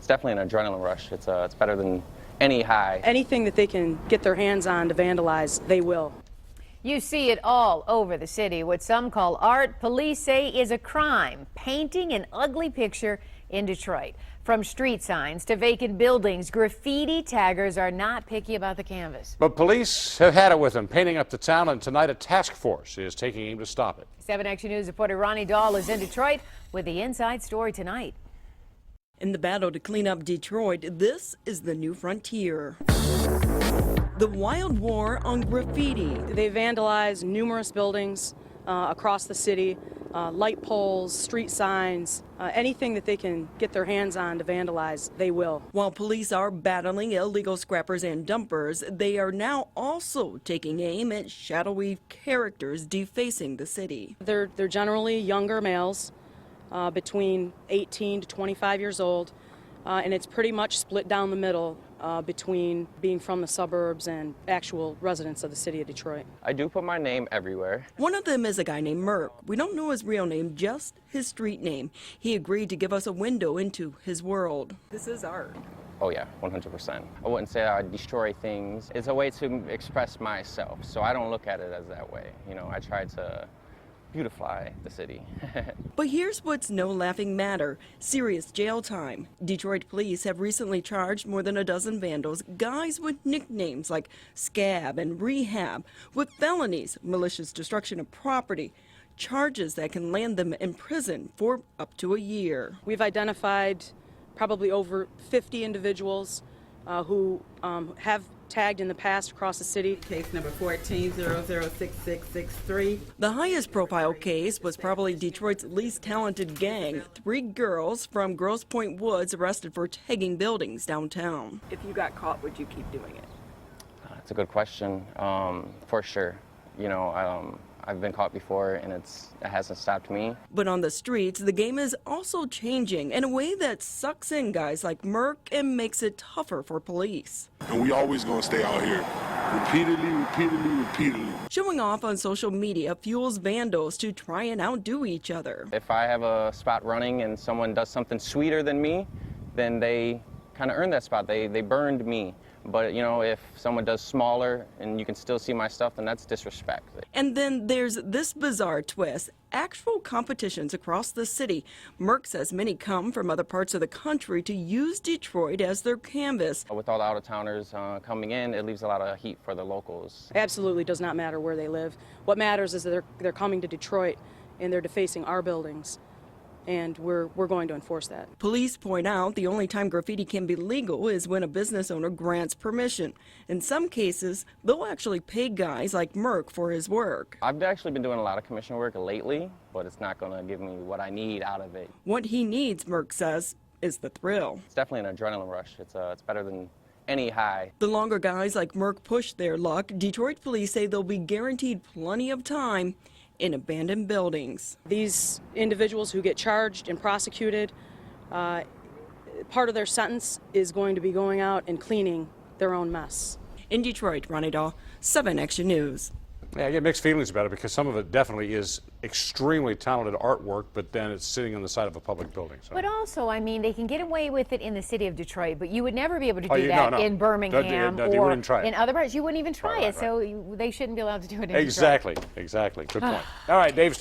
It's definitely an adrenaline rush. It's better than any high. Anything that they can get their hands on to vandalize, they will. You see it all over the city. What some call art, police say is a crime, painting an ugly picture in Detroit. From street signs to vacant buildings, graffiti taggers are not picky about the canvas. But police have had it with them, painting up the town, and tonight a task force is taking aim to stop it. 7 Action News reporter Ronnie Dahl is in Detroit with the inside story tonight. In the battle to clean up Detroit, this is the new frontier. The wild war on graffiti. They vandalize numerous buildings across the city, light poles, street signs, anything that they can get their hands on to vandalize, they will. While police are battling illegal scrappers and dumpers, they are now also taking aim at shadowy characters defacing the city. They're generally younger males, between 18 to 25 years old, and it's pretty much split down the middle between being from the suburbs and actual residents of the city of Detroit. I do put my name everywhere. One of them is a guy named Merck. We don't know his real name, just his street name. He agreed to give us a window into his world. This is art. Oh yeah, 100%. I wouldn't say I destroy things. It's a way to express myself, so I don't look at it as that way. You know, I try to beautify the city. But here's what's no laughing matter: serious jail time. Detroit police have recently charged more than a dozen vandals, guys with nicknames like Scab and Rehab, with felonies, malicious destruction of property, charges that can land them in prison for up to a year. We've identified probably over 50 individuals who have tagged in the past across the city. Case number 14006663. The highest profile case was probably Detroit's least talented gang. 3 girls from Grosse Pointe Woods arrested for tagging buildings downtown. If you got caught, would you keep doing it? That's a good question. For sure. You know, I've been caught before and it hasn't stopped me. But on the streets, the game is also changing in a way that sucks in guys like Merck and makes it tougher for police. And we always gonna stay out here repeatedly. Showing off on social media fuels vandals to try and outdo each other. If I have a spot running and someone does something sweeter than me, then they kind of earn that spot. They burned me. But, you know, if someone does smaller and you can still see my stuff, then that's disrespect. And then there's this bizarre twist: actual competitions across the city. Merck says many come from other parts of the country to use Detroit as their canvas. With all the out-of-towners coming in, it leaves a lot of heat for the locals. Absolutely does not matter where they live. What matters is that they're coming to Detroit and they're defacing our buildings. And we're going to enforce that. Police point out the only time graffiti can be legal is when a business owner grants permission. In some cases, they'll actually pay guys like Merck for his work. I've actually been doing a lot of commission work lately, but it's not going to give me what I need out of it. What he needs, Merck says, is the thrill. It's definitely an adrenaline rush. It's better than any high. The longer guys like Merck push their luck, Detroit police say they'll be guaranteed plenty of time in abandoned buildings. These individuals who get charged and prosecuted, part of their sentence is going to be going out and cleaning their own mess. In Detroit, Ronnie Dahl, 7 Action News. Yeah, I get mixed feelings about it because some of it definitely is extremely talented artwork, but then it's sitting on the side of a public building. So. But also, I mean, they can get away with it in the city of Detroit, but you would never be able to do no, that no. in Birmingham or in other parts. You wouldn't even try Right. So they shouldn't be allowed to do it in Exactly. Detroit. Exactly. Good point. All right, Dave.